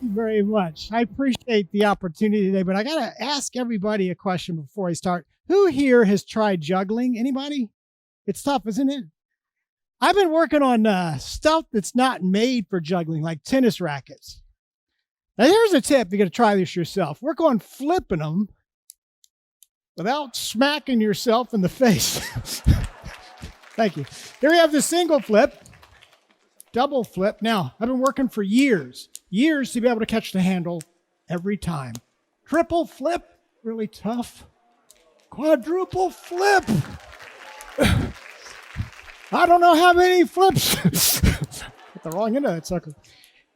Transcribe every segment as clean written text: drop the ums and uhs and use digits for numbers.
Thank you very much. I appreciate the opportunity today, but I got to ask everybody a question before I start. Who here has tried juggling? Anybody? It's tough, isn't it? I've been working on stuff that's not made for juggling, like tennis rackets. Now, here's a tip. You're going to try this yourself. Work on flipping them without smacking yourself in the face. Thank you. Here we have the single flip, double flip. Now, I've been working for years to be able to catch the handle every time. Triple flip, really tough. Quadruple flip. I don't know how many flips. At the wrong end of that sucker.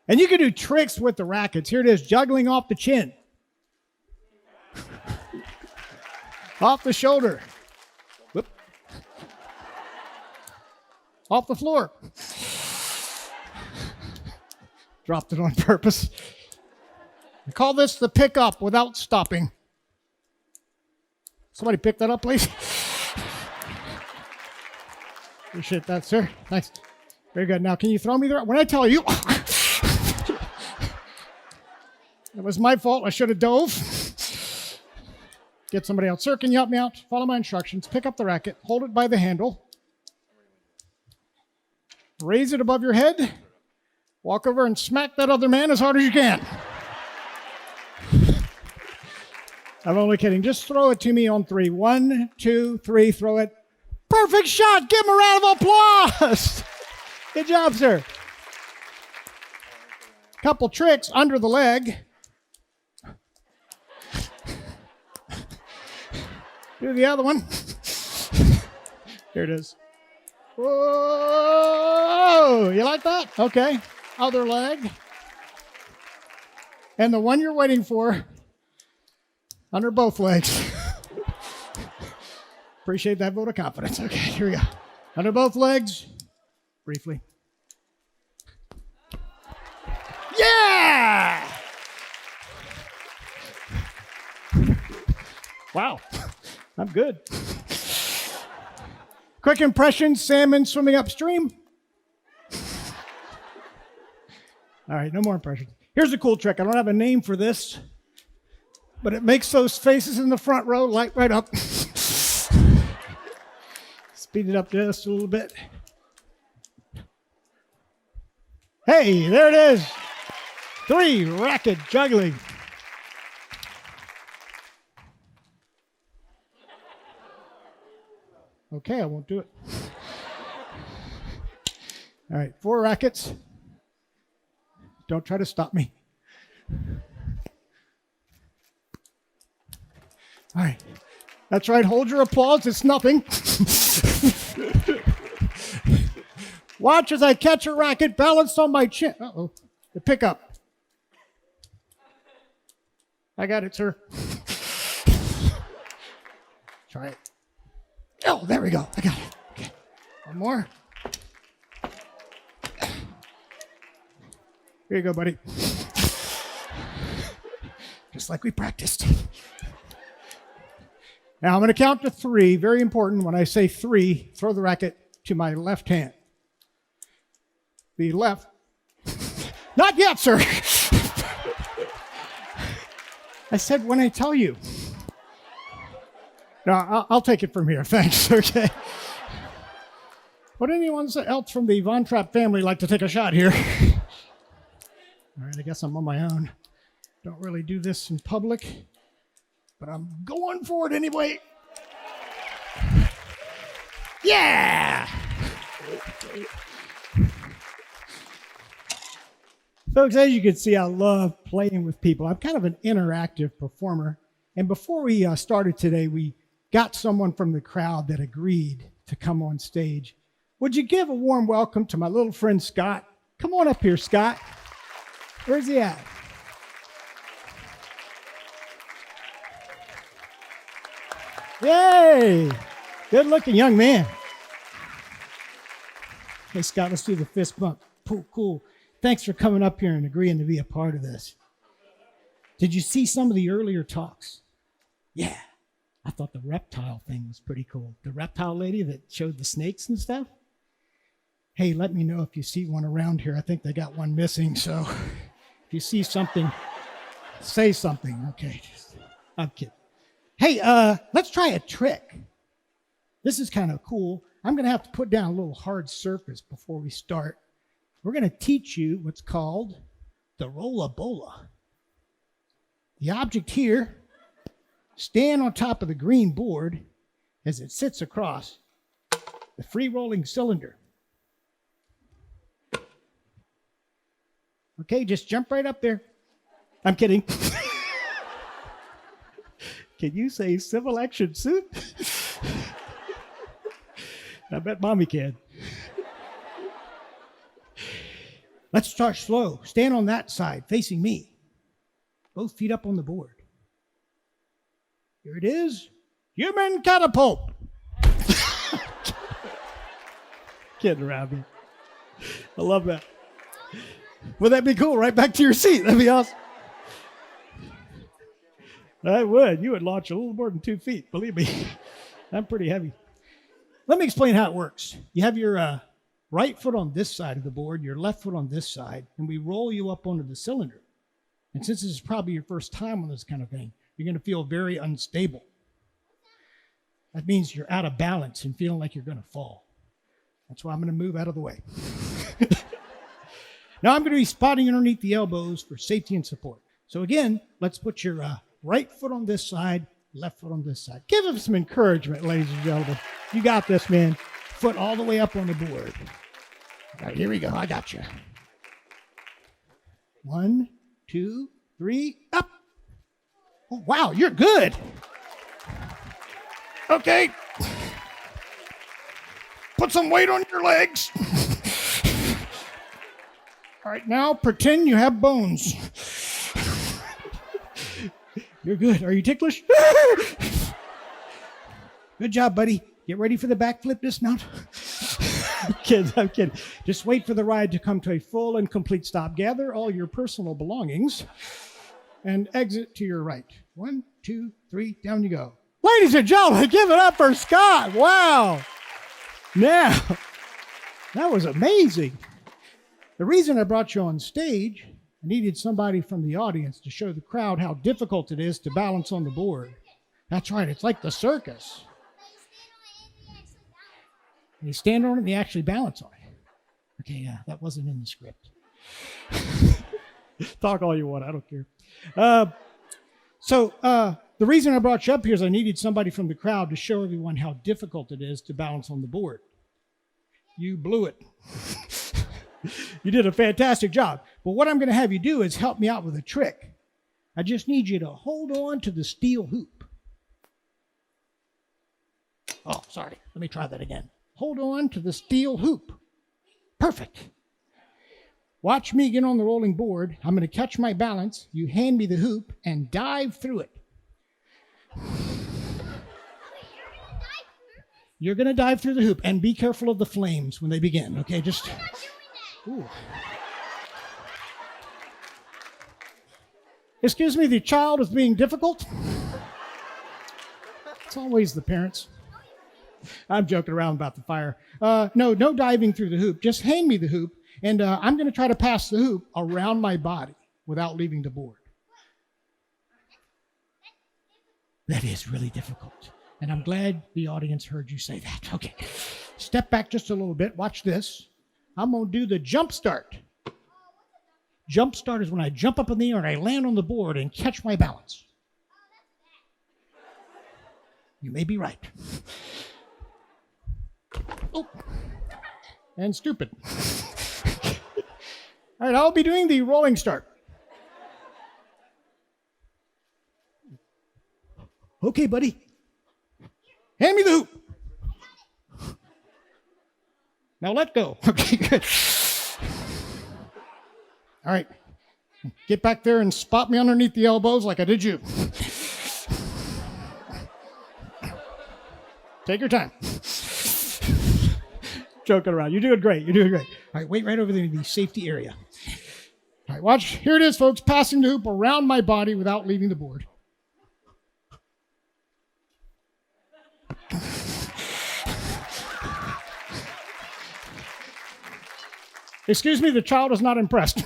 And you can do tricks with the rackets. Here it is, juggling off the chin. Off the shoulder. Whoop. Off the floor. Dropped it on purpose. I call this the pick up without stopping. Somebody pick that up, please. Appreciate that, sir. Thanks. Very good. Now, can you throw me there? When I tell you, it was my fault. I should have dove. Get somebody else. Sir, can you help me out? Follow my instructions. Pick up the racket. Hold it by the handle. Raise it above your head. Walk over and smack that other man as hard as you can. I'm only kidding. Just throw it to me on 3. 1, 2, 3. Throw it. Perfect shot. Give him a round of applause. Good job, sir. Couple tricks under the leg. Do the other one. Here it is. Whoa! You like that? Okay. Other leg. And the one you're waiting for, under both legs. Appreciate that vote of confidence. Okay, here we go. Under both legs, briefly. Yeah! Wow, I'm good. Quick impression, salmon swimming upstream. All right, no more impressions. Here's a cool trick. I don't have a name for this, but it makes those faces in the front row light right up. Speed it up just a little bit. Hey, there it is. 3 racket juggling. Okay, I won't do it. All right, 4 rackets. Don't try to stop me. All right. That's right. Hold your applause. It's nothing. Watch as I catch a racket balanced on my chin. Uh-oh. The pickup. I got it, sir. Try it. Oh, there we go. I got it. Okay. One more. Here you go, buddy. Just like we practiced. Now I'm going to count to 3. Very important. When I say 3, throw the racket to my left hand. The left. Not yet, sir. I said when I tell you. No, I'll take it from here. Thanks. Okay. Would anyone else from the Von Trapp family like to take a shot here? All right, I guess I'm on my own. Don't really do this in public, but I'm going for it anyway. Yeah! Folks, as you can see, I love playing with people. I'm kind of an interactive performer. And before we started today, we got someone from the crowd that agreed to come on stage. Would you give a warm welcome to my little friend, Scott? Come on up here, Scott. Where's he at? Yay! Good-looking young man. Hey, Scott, let's do the fist bump. Cool. Thanks for coming up here and agreeing to be a part of this. Did you see some of the earlier talks? Yeah. I thought the reptile thing was pretty cool. The reptile lady that showed the snakes and stuff. Hey, let me know if you see one around here. I think they got one missing, so if If you see something, say something. Okay, I'm kidding. Hey, let's try a trick. This is kind of cool. I'm going to have to put down a little hard surface before we start. We're going to teach you what's called the rolla-bola. The object here, stand on top of the green board as it sits across the free rolling cylinder. Okay, just jump right up there. I'm kidding. Can you say civil action suit? I bet Mommy can. Let's start slow. Stand on that side, facing me. Both feet up on the board. Here it is. Human catapult. Kidding around me. I love that. Would that be cool? Right back to your seat. That'd be awesome. I would. You would launch a little more than 2 feet. Believe me. I'm pretty heavy. Let me explain how it works. You have your right foot on this side of the board, your left foot on this side, and we roll you up onto the cylinder. And since this is probably your first time on this kind of thing, you're going to feel very unstable. That means you're out of balance and feeling like you're going to fall. That's why I'm going to move out of the way. Now I'm going to be spotting underneath the elbows for safety and support. So again, let's put your right foot on this side, left foot on this side. Give them some encouragement, ladies and gentlemen. You got this, man. Foot all the way up on the board. All right, here we go. I got you. 1, 2, 3, up. Oh, wow, you're good. Okay. Put some weight on your legs. All right, now pretend you have bones. You're good. Are you ticklish? Good job, buddy. Get ready for the backflip dismount. I'm kidding. Just wait for the ride to come to a full and complete stop. Gather all your personal belongings and exit to your right. 1, 2, 3, down you go. Ladies and gentlemen, give it up for Scott. Wow. Now, that was amazing. The reason I brought you on stage, I needed somebody from the audience to show the crowd how difficult it is to balance on the board. That's right. It's like the circus. And you stand on it and you actually balance on it. Okay, yeah, that wasn't in the script. Talk all you want. I don't care. So the reason I brought you up here is I needed somebody from the crowd to show everyone how difficult it is to balance on the board. You blew it. You did a fantastic job. But what I'm going to have you do is help me out with a trick. I just need you to hold on to the steel hoop. Oh, sorry. Let me try that again. Hold on to the steel hoop. Perfect. Watch me get on the rolling board. I'm going to catch my balance. You hand me the hoop and dive through it. You're going to dive through the hoop and be careful of the flames when they begin. Okay, just... Ooh. Excuse me, the child is being difficult? It's always the parents. I'm joking around about the fire. No diving through the hoop. Just hand me the hoop, and I'm going to try to pass the hoop around my body without leaving the board. That is really difficult, and I'm glad the audience heard you say that. Okay, step back just a little bit. Watch this. I'm going to do the jump start. Jump start is when I jump up in the air and I land on the board and catch my balance. You may be right. Oh, and stupid. All right, I'll be doing the rolling start. Okay, buddy. Hand me the hoop. Now let go. Okay, good. All right. Get back there and spot me underneath the elbows like I did you. Take your time. Joking around. You're doing great. You're doing great. All right, wait right over there in the safety area. All right, watch. Here it is, folks. Passing the hoop around my body without leaving the board. Excuse me, the child is not impressed.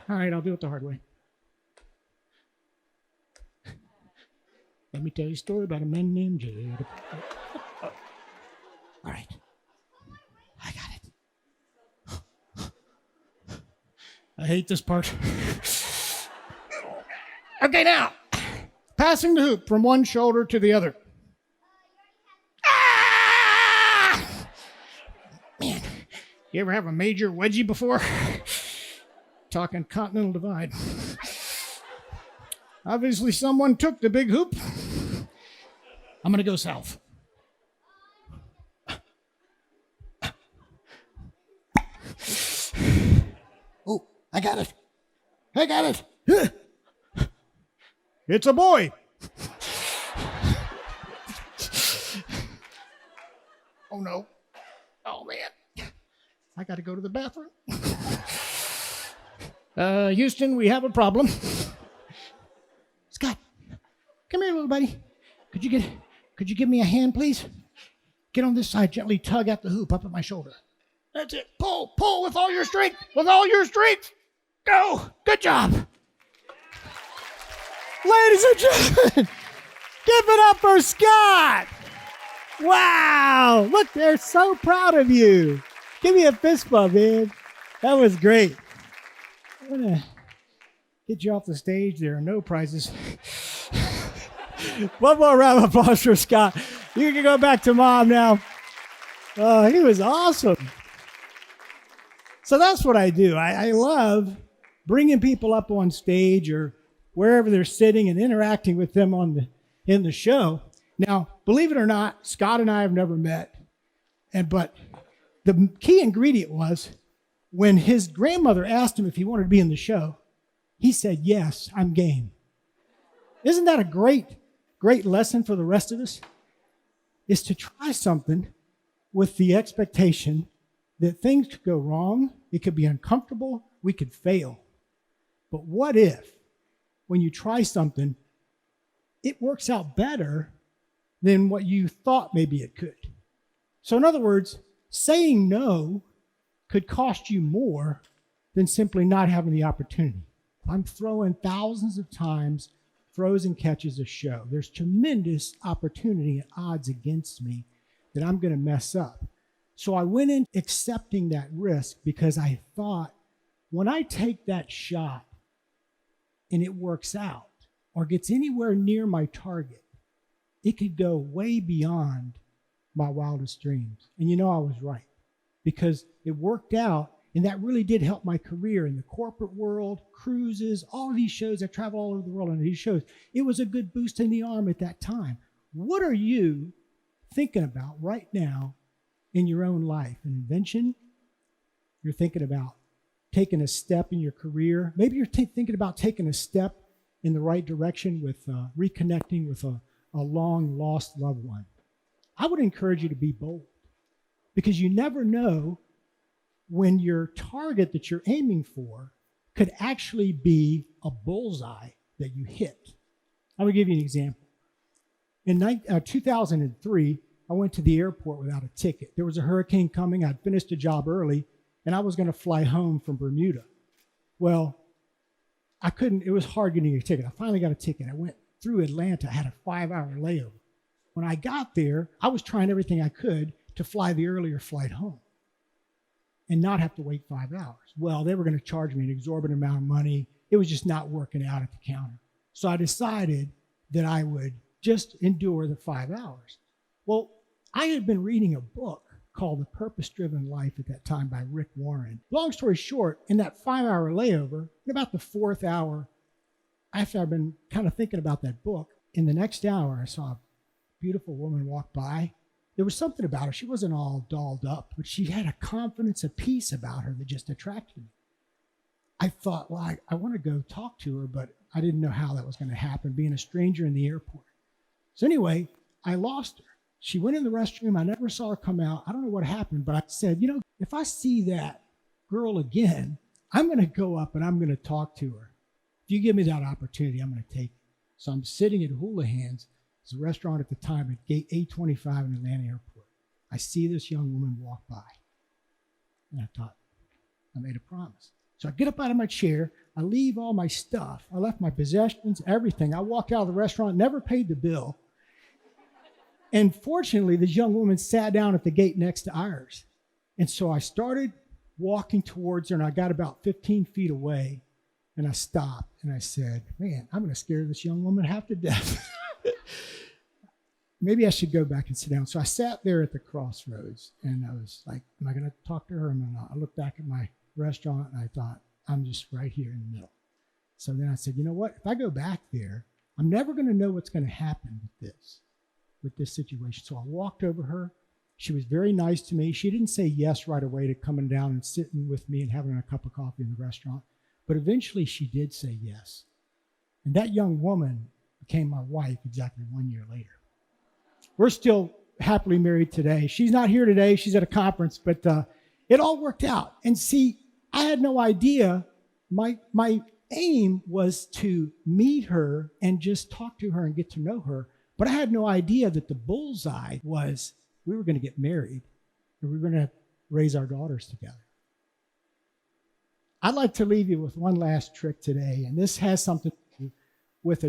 All right, I'll do it the hard way. Let me tell you a story about a man named Jay. All right. I got it. I hate this part. Okay, now. Passing the hoop from one shoulder to the other. Ah! Man, you ever have a major wedgie before? Talking Continental Divide. Obviously, someone took the big hoop. I'm going to go south. Oh, I got it. I got it. It's a boy. Oh, no. Oh, man. I got to go to the bathroom. Houston, we have a problem. Scott, come here, little buddy. Could you give me a hand, please? Get on this side, gently tug at the hoop up at my shoulder. That's it. Pull with all your strength. With all your strength. Go. Good job. Ladies and gentlemen, give it up for Scott. Wow. Look, they're so proud of you. Give me a fist bump, man. That was great. I'm going to get you off the stage. There are no prizes. One more round of applause for Scott. You can go back to Mom now. Oh, he was awesome. So that's what I do. I love bringing people up on stage or wherever they're sitting and interacting with them in the show. Now, believe it or not, Scott and I have never met. But the key ingredient was when his grandmother asked him if he wanted to be in the show, he said, yes, I'm game. Isn't that a great lesson for the rest of us? Is to try something with the expectation that things could go wrong, it could be uncomfortable, we could fail. But what if, when you try something, it works out better than what you thought maybe it could? So in other words, saying no could cost you more than simply not having the opportunity. I'm throwing thousands of times frozen catches a show. There's tremendous opportunity and odds against me that I'm going to mess up. So I went in accepting that risk because I thought when I take that shot and it works out or gets anywhere near my target, it could go way beyond my wildest dreams. And you know I was right because it worked out, and that really did help my career in the corporate world, cruises, all of these shows. I travel all over the world on these shows. It was a good boost in the arm at that time. What are you thinking about right now in your own life? An invention? You're thinking about taking a step in your career. Maybe you're thinking about taking a step in the right direction with reconnecting with a long lost loved one. I would encourage you to be bold because you never know when your target that you're aiming for could actually be a bullseye that you hit. I'm going to give you an example. In 2003, I went to the airport without a ticket. There was a hurricane coming. I'd finished a job early, and I was going to fly home from Bermuda. Well, I couldn't. It was hard getting a ticket. I finally got a ticket. I went through Atlanta. I had a 5-hour layover. When I got there, I was trying everything I could to fly the earlier flight home and not have to wait 5 hours. Well, they were going to charge me an exorbitant amount of money. It was just not working out at the counter. So I decided that I would just endure the 5 hours. Well, I had been reading a book called The Purpose-Driven Life at that time by Rick Warren. Long story short, in that 5-hour layover, in about the 4th hour, after I've been kind of thinking about that book, in the next hour, I saw a beautiful woman walk by. There was something about her. She wasn't all dolled up, but she had a confidence, a peace about her that just attracted me. I thought, well, I want to go talk to her, but I didn't know how that was going to happen, being a stranger in the airport. So anyway, I lost her. She went in the restroom. I never saw her come out. I don't know what happened, but I said, if I see that girl again, I'm going to go up and I'm going to talk to her. If you give me that opportunity, I'm going to take it. So I'm sitting at Houlihan's. It's a restaurant at the time at Gate 825 in Atlanta Airport. I see this young woman walk by. And I thought, I made a promise. So I get up out of my chair. I leave all my stuff. I left my possessions, everything. I walked out of the restaurant, never paid the bill. And fortunately, this young woman sat down at the gate next to ours. And so I started walking towards her, and I got about 15 feet away, and I stopped, and I said, man, I'm going to scare this young woman half to death. Maybe I should go back and sit down. So I sat there at the crossroads, and I was like, am I going to talk to her? Am I not? I looked back at my restaurant, and I thought, I'm just right here in the middle. So then I said, you know what? If I go back there, I'm never going to know what's going to happen with this situation. So I walked over her. She was very nice to me. She didn't say yes right away to coming down and sitting with me and having a cup of coffee in the restaurant. But eventually she did say yes. And that young woman became my wife exactly 1 year later. We're still happily married today. She's not here today. She's at a conference, but it all worked out. And see, I had no idea. My aim was to meet her and just talk to her and get to know her. But I had no idea that the bullseye was we were going to get married and we were going to raise our daughters together. I'd like to leave you with one last trick today, and this has something to do with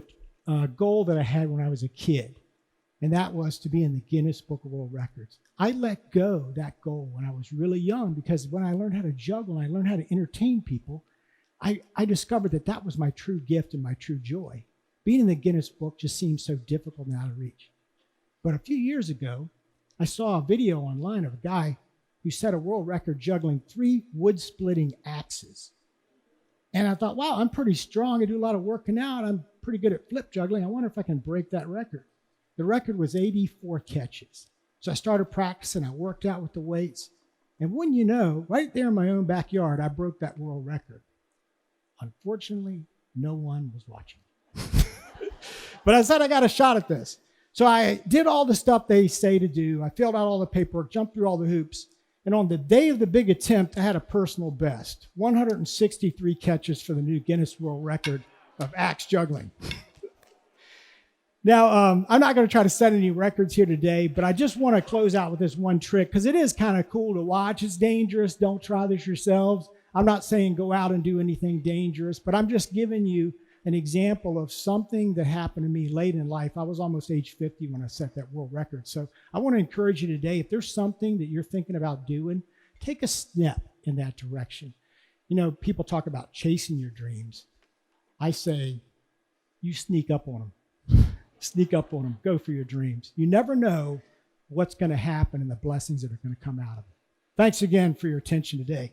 a goal that I had when I was a kid, and that was to be in the Guinness Book of World Records. I let go that goal when I was really young because when I learned how to juggle and I learned how to entertain people, I discovered that that was my true gift and my true joy. Being in the Guinness Book just seems so difficult now to reach. But a few years ago, I saw a video online of a guy who set a world record juggling 3 wood-splitting axes. And I thought, wow, I'm pretty strong. I do a lot of working out. I'm pretty good at flip juggling. I wonder if I can break that record. The record was 84 catches. So I started practicing. I worked out with the weights. And wouldn't you know, right there in my own backyard, I broke that world record. Unfortunately, no one was watching. But I said I got a shot at this. So I did all the stuff they say to do. I filled out all the paperwork, jumped through all the hoops. And on the day of the big attempt, I had a personal best, 163 catches for the new Guinness World Record of axe juggling. Now, I'm not going to try to set any records here today, but I just want to close out with this one trick because it is kind of cool to watch. It's dangerous. Don't try this yourselves. I'm not saying go out and do anything dangerous, but I'm just giving you an example of something that happened to me late in life. I was almost age 50 when I set that world record. So I want to encourage you today, if there's something that you're thinking about doing, take a step in that direction. You know, people talk about chasing your dreams. I say, you sneak up on them. Sneak up on them. Go for your dreams. You never know what's going to happen and the blessings that are going to come out of it. Thanks again for your attention today.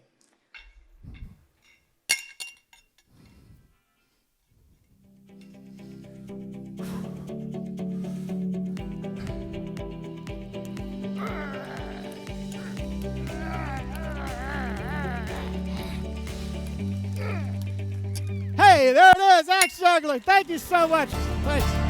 Hey, there it is, axe juggling. Thank you so much. Thanks.